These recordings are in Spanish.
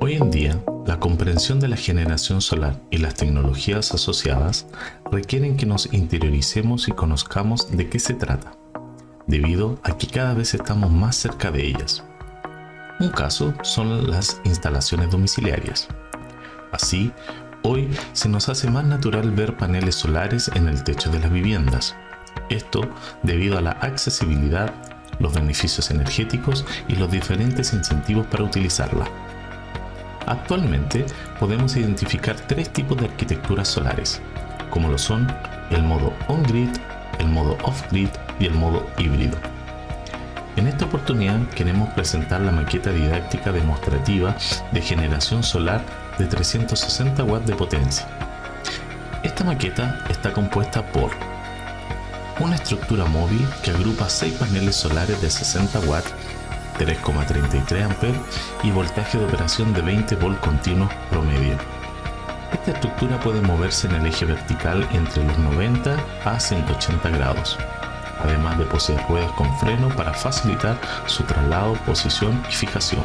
Hoy en día, la comprensión de la generación solar y las tecnologías asociadas requieren que nos interioricemos y conozcamos de qué se trata, debido a que cada vez estamos más cerca de ellas. Un caso son las instalaciones domiciliarias. Así, hoy se nos hace más natural ver paneles solares en el techo de las viviendas. Esto debido a la accesibilidad, los beneficios energéticos y los diferentes incentivos para utilizarla. Actualmente podemos identificar tres tipos de arquitecturas solares, como lo son el modo on-grid, el modo off-grid y el modo híbrido. En esta oportunidad queremos presentar la maqueta didáctica demostrativa de generación solar de 360 watts de potencia. Esta maqueta está compuesta por una estructura móvil que agrupa 6 paneles solares de 60 watts, 3,33 amperes y voltaje de operación de 20 volts continuos promedio. Esta estructura puede moverse en el eje vertical entre los 90 a 180 grados, además de poseer ruedas con freno para facilitar su traslado, posición y fijación.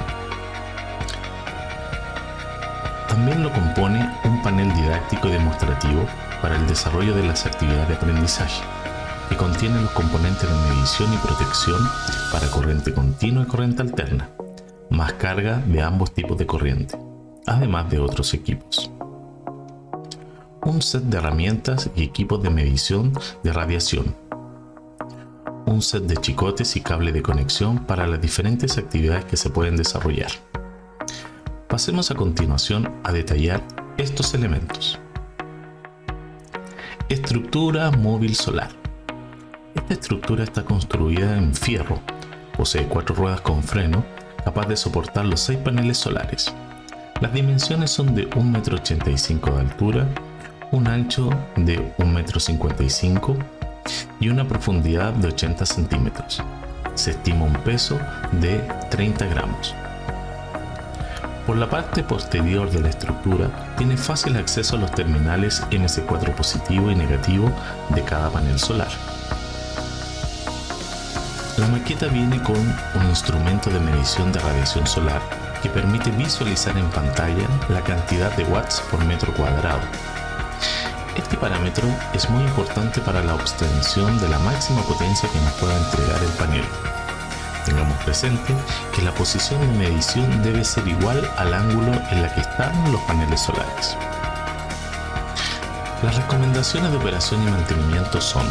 También lo compone un panel didáctico y demostrativo para el desarrollo de las actividades de aprendizaje, que contiene los componentes de medición y protección para corriente continua y corriente alterna, más carga de ambos tipos de corriente, además de otros equipos. Un set de herramientas y equipos de medición de radiación. Un set de chicotes y cable de conexión para las diferentes actividades que se pueden desarrollar. Pasemos a continuación a detallar estos elementos. Estructura móvil solar. Esta estructura está construida en fierro, posee 4 ruedas con freno, capaz de soportar los 6 paneles solares. Las dimensiones son de 1,85 m de altura, un ancho de 1,55 m y una profundidad de 80 centímetros. Se estima un peso de 30 gramos. Por la parte posterior de la estructura tiene fácil acceso a los terminales MC4 positivo y negativo de cada panel solar. La maqueta viene con un instrumento de medición de radiación solar que permite visualizar en pantalla la cantidad de watts por metro cuadrado. Este parámetro es muy importante para la obtención de la máxima potencia que nos pueda entregar el panel. Tengamos presente que la posición de medición debe ser igual al ángulo en la que están los paneles solares. Las recomendaciones de operación y mantenimiento son: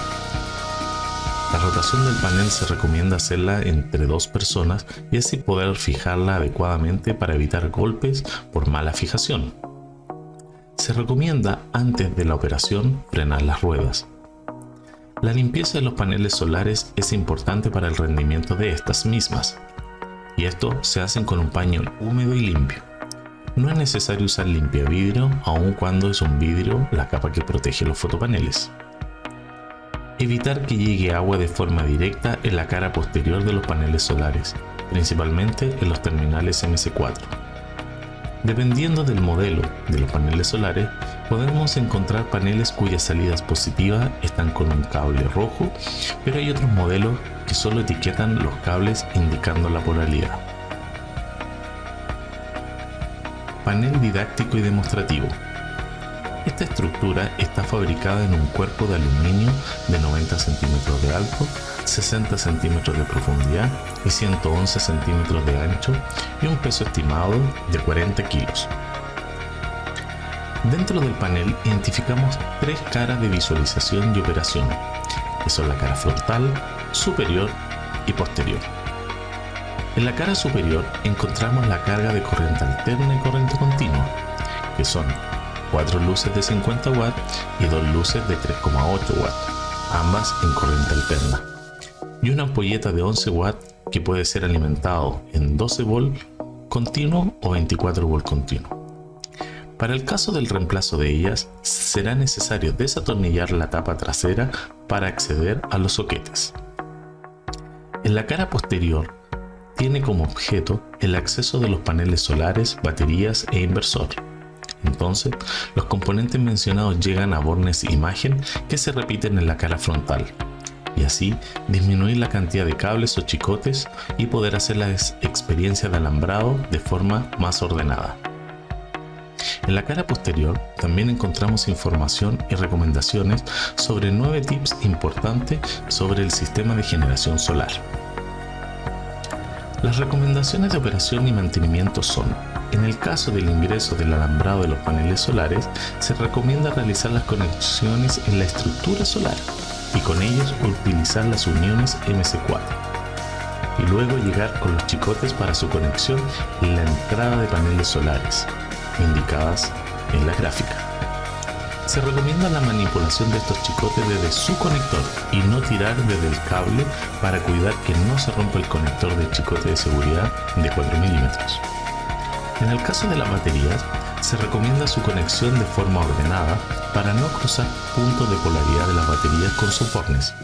la rotación del panel se recomienda hacerla entre 2 personas y así poder fijarla adecuadamente para evitar golpes por mala fijación. Se recomienda antes de la operación frenar las ruedas. La limpieza de los paneles solares es importante para el rendimiento de estas mismas, y esto se hace con un paño húmedo y limpio. No es necesario usar limpiavidrio aun cuando es un vidrio la capa que protege los fotopaneles. Evitar que llegue agua de forma directa en la cara posterior de los paneles solares, principalmente en los terminales MC4. Dependiendo del modelo de los paneles solares, podemos encontrar paneles cuyas salidas positivas están con un cable rojo, pero hay otros modelos que solo etiquetan los cables indicando la polaridad. Panel didáctico y demostrativo. Esta estructura está fabricada en un cuerpo de aluminio de 90 centímetros de alto, 60 centímetros de profundidad y 111 centímetros de ancho y un peso estimado de 40 kilos. Dentro del panel identificamos 3 caras de visualización y operación, que son la cara frontal, superior y posterior. En la cara superior encontramos la carga de corriente alterna y corriente continua, que son 4 luces de 50 watts y 2 luces de 3,8 watts, ambas en corriente alterna, y una ampolleta de 11 watts que puede ser alimentado en 12 volts continuo o 24 volts continuo. Para el caso del reemplazo de ellas, será necesario desatornillar la tapa trasera para acceder a los soquetes. En la cara posterior tiene como objeto el acceso de los paneles solares, baterías e inversor. Entonces, los componentes mencionados llegan a bornes imagen que se repiten en la cara frontal, y así disminuir la cantidad de cables o chicotes y poder hacer la experiencia de alambrado de forma más ordenada. En la cara posterior también encontramos información y recomendaciones sobre 9 tips importantes sobre el sistema de generación solar. Las recomendaciones de operación y mantenimiento son: en el caso del ingreso del alambrado de los paneles solares, se recomienda realizar las conexiones en la estructura solar y con ellos utilizar las uniones MC4 y luego llegar con los chicotes para su conexión en la entrada de paneles solares, indicadas en la gráfica. Se recomienda la manipulación de estos chicotes desde su conector y no tirar desde el cable para cuidar que no se rompa el conector de chicote de seguridad de 4 milímetros. En el caso de las baterías, se recomienda su conexión de forma ordenada para no cruzar puntos de polaridad de las baterías con sus bornes.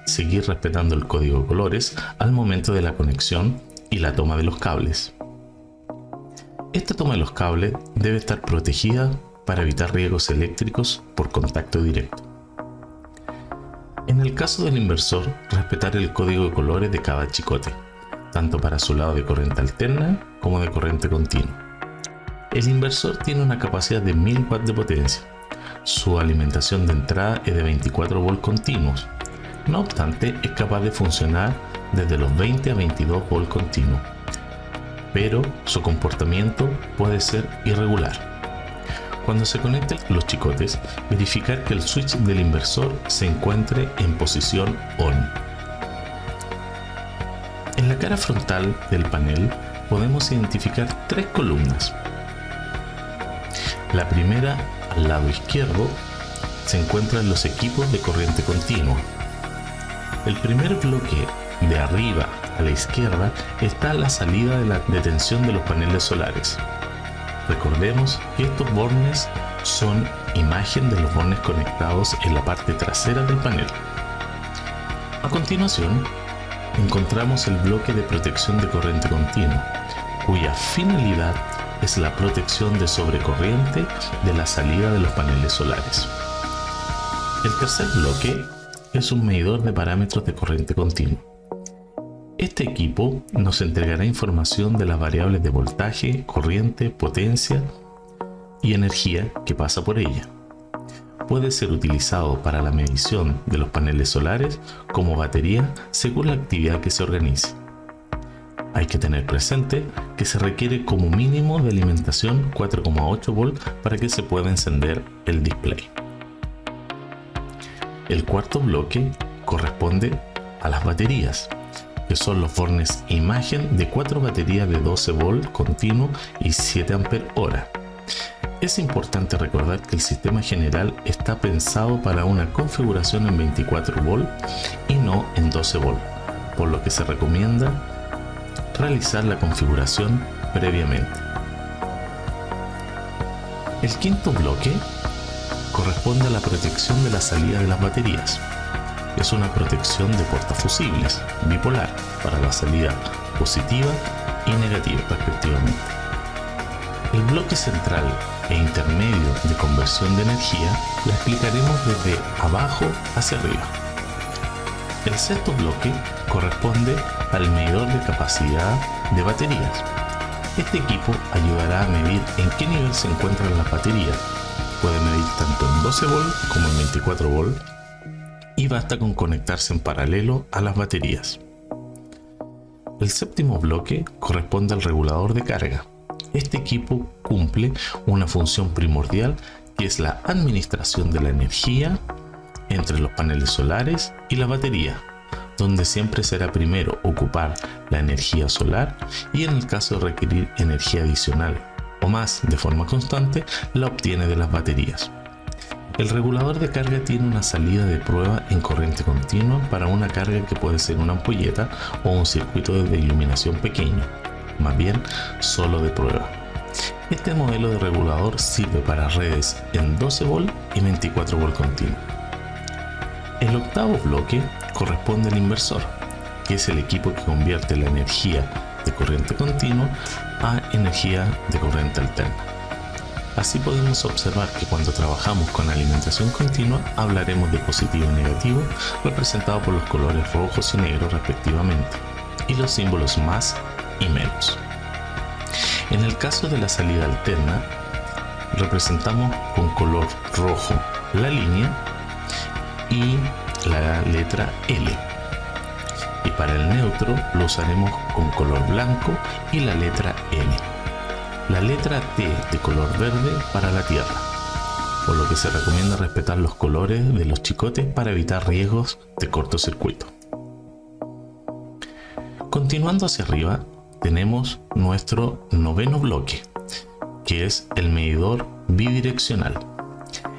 Seguir respetando el código de colores al momento de la conexión y la toma de los cables. Esta toma de los cables debe estar protegida para evitar riesgos eléctricos por contacto directo. En el caso del inversor, respetar el código de colores de cada chicote, tanto para su lado de corriente alterna como de corriente continua. El inversor tiene una capacidad de 1000 watts de potencia. Su alimentación de entrada es de 24 volts continuos. No obstante, es capaz de funcionar desde los 20 a 22 volts continuos, pero su comportamiento puede ser irregular. Cuando se conecten los chicotes, verificar que el switch del inversor se encuentre en posición ON. En la cara frontal del panel podemos identificar 3 columnas. La primera, al lado izquierdo, se encuentran los equipos de corriente continua. El primer bloque de arriba a la izquierda está la salida de la detención de los paneles solares. Recordemos que estos bornes son imagen de los bornes conectados en la parte trasera del panel. A continuación, encontramos el bloque de protección de corriente continua, cuya finalidad es la protección de sobrecorriente de la salida de los paneles solares. El tercer bloque es un medidor de parámetros de corriente continua. Este equipo nos entregará información de las variables de voltaje, corriente, potencia y energía que pasa por ella. Puede ser utilizado para la medición de los paneles solares como batería según la actividad que se organice. Hay que tener presente que se requiere como mínimo de alimentación 4,8 volts para que se pueda encender el display. El cuarto bloque corresponde a las baterías, que son los bornes imagen de 4 baterías de 12 volts continuo y 7 ampere-hora. Es importante recordar que el sistema general está pensado para una configuración en 24 volts y no en 12 volts, por lo que se recomienda realizar la configuración previamente. El quinto bloque corresponde a la protección de la salida de las baterías. Es una protección de portafusibles bipolar para la salida positiva y negativa respectivamente. El bloque central e intermedio de conversión de energía la explicaremos desde abajo hacia arriba. El sexto bloque corresponde al medidor de capacidad de baterías. Este equipo ayudará a medir en qué nivel se encuentran las baterías. Puede medir tanto en 12 volts como en 24 volts y basta con conectarse en paralelo a las baterías. El séptimo bloque corresponde al regulador de carga. Este equipo cumple una función primordial que es la administración de la energía entre los paneles solares y la batería, donde siempre será primero ocupar la energía solar y en el caso de requerir energía adicional o más de forma constante, la obtiene de las baterías. El regulador de carga tiene una salida de prueba en corriente continua para una carga que puede ser una ampolleta o un circuito de iluminación pequeño, más bien solo de prueba. Este modelo de regulador sirve para redes en 12 volts y 24 volts continuos. El octavo bloque corresponde al inversor, que es el equipo que convierte la energía de corriente continua a energía de corriente alterna. Así podemos observar que cuando trabajamos con alimentación continua hablaremos de positivo y negativo, representado por los colores rojos y negros respectivamente, y los símbolos más y menos. En el caso de la salida alterna, representamos con color rojo la línea y la letra L. Y para el neutro lo usaremos con color blanco y la letra N. La letra T de color verde para la Tierra, por lo que se recomienda respetar los colores de los chicotes para evitar riesgos de cortocircuito. Continuando hacia arriba, tenemos nuestro noveno bloque, que es el medidor bidireccional.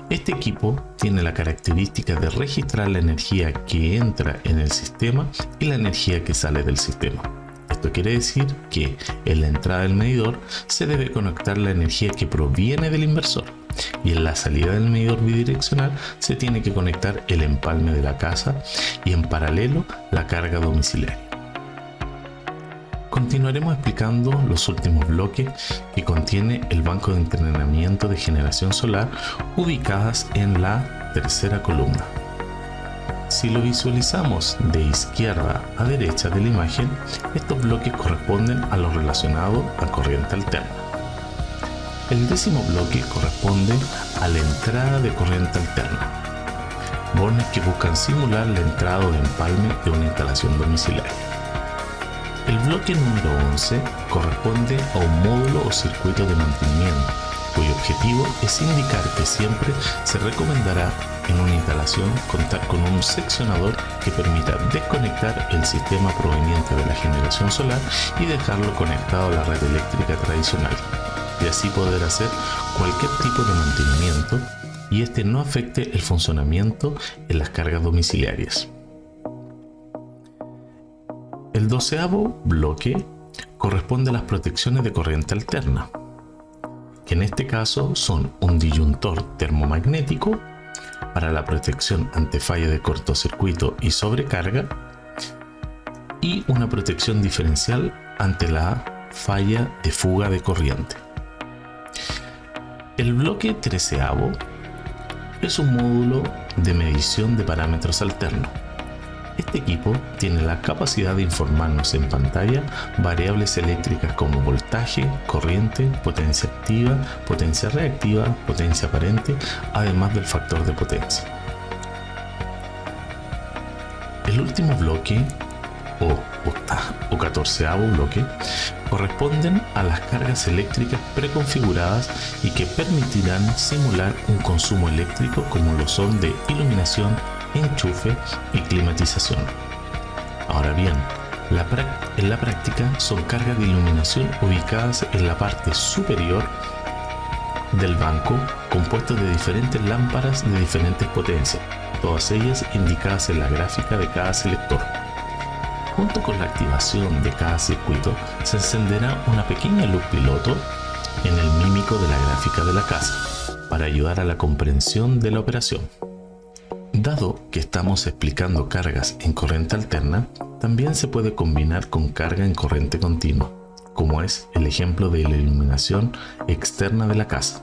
Este equipo tiene la característica de registrar la energía que entra en el sistema y la energía que sale del sistema. Esto quiere decir que en la entrada del medidor se debe conectar la energía que proviene del inversor y en la salida del medidor bidireccional se tiene que conectar el empalme de la casa y en paralelo la carga domiciliaria. Continuaremos explicando los últimos bloques que contiene el banco de entrenamiento de generación solar ubicadas en la tercera columna. Si lo visualizamos de izquierda a derecha de la imagen, estos bloques corresponden a lo relacionado a corriente alterna. El décimo bloque corresponde a la entrada de corriente alterna, bornes que buscan simular la entrada de empalme de una instalación domiciliaria. El bloque número 11 corresponde a un módulo o circuito de mantenimiento, cuyo objetivo es indicar que siempre se recomendará en una instalación contar con un seccionador que permita desconectar el sistema proveniente de la generación solar y dejarlo conectado a la red eléctrica tradicional, y así poder hacer cualquier tipo de mantenimiento y este no afecte el funcionamiento en las cargas domiciliarias. El 12º bloque corresponde a las protecciones de corriente alterna, que en este caso son un disyuntor termomagnético para la protección ante falla de cortocircuito y sobrecarga y una protección diferencial ante la falla de fuga de corriente. El bloque 13º es un módulo de medición de parámetros alternos. Este equipo tiene la capacidad de informarnos en pantalla variables eléctricas como voltaje, corriente, potencia activa, potencia reactiva, potencia aparente, además del factor de potencia. El último bloque, o 14º bloque, corresponden a las cargas eléctricas preconfiguradas y que permitirán simular un consumo eléctrico como lo son de iluminación, enchufe y climatización. Ahora bien, en la práctica son cargas de iluminación ubicadas en la parte superior del banco, compuestas de diferentes lámparas de diferentes potencias, todas ellas indicadas en la gráfica de cada selector. Junto con la activación de cada circuito se encenderá una pequeña luz piloto en el mímico de la gráfica de la casa para ayudar a la comprensión de la operación. Dado que estamos explicando cargas en corriente alterna, también se puede combinar con carga en corriente continua, como es el ejemplo de la iluminación externa de la casa.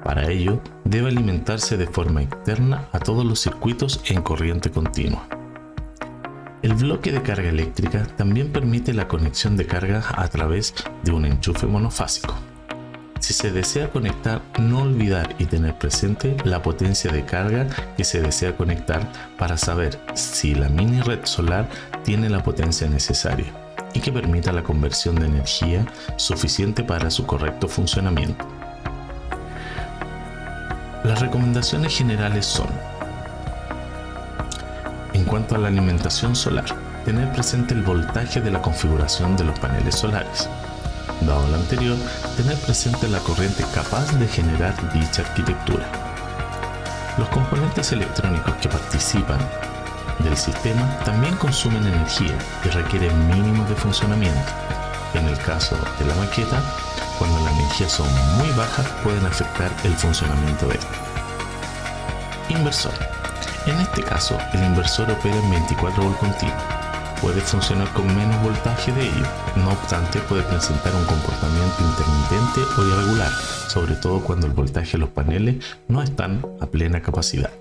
Para ello, debe alimentarse de forma externa a todos los circuitos en corriente continua. El bloque de carga eléctrica también permite la conexión de carga a través de un enchufe monofásico. Si se desea conectar, no olvidar y tener presente la potencia de carga que se desea conectar para saber si la mini red solar tiene la potencia necesaria y que permita la conversión de energía suficiente para su correcto funcionamiento. Las recomendaciones generales son: en cuanto a la alimentación solar, tener presente el voltaje de la configuración de los paneles solares. Dado lo anterior, tener presente la corriente capaz de generar dicha arquitectura. Los componentes electrónicos que participan del sistema también consumen energía y requieren mínimos de funcionamiento. En el caso de la maqueta, cuando las energías son muy bajas, pueden afectar el funcionamiento de este. Inversor. En este caso, el inversor opera en 24 volt continuo. puede funcionar con menos voltaje de ello. No obstante, puede presentar un comportamiento intermitente o irregular, sobre todo cuando el voltaje de los paneles no están a plena capacidad.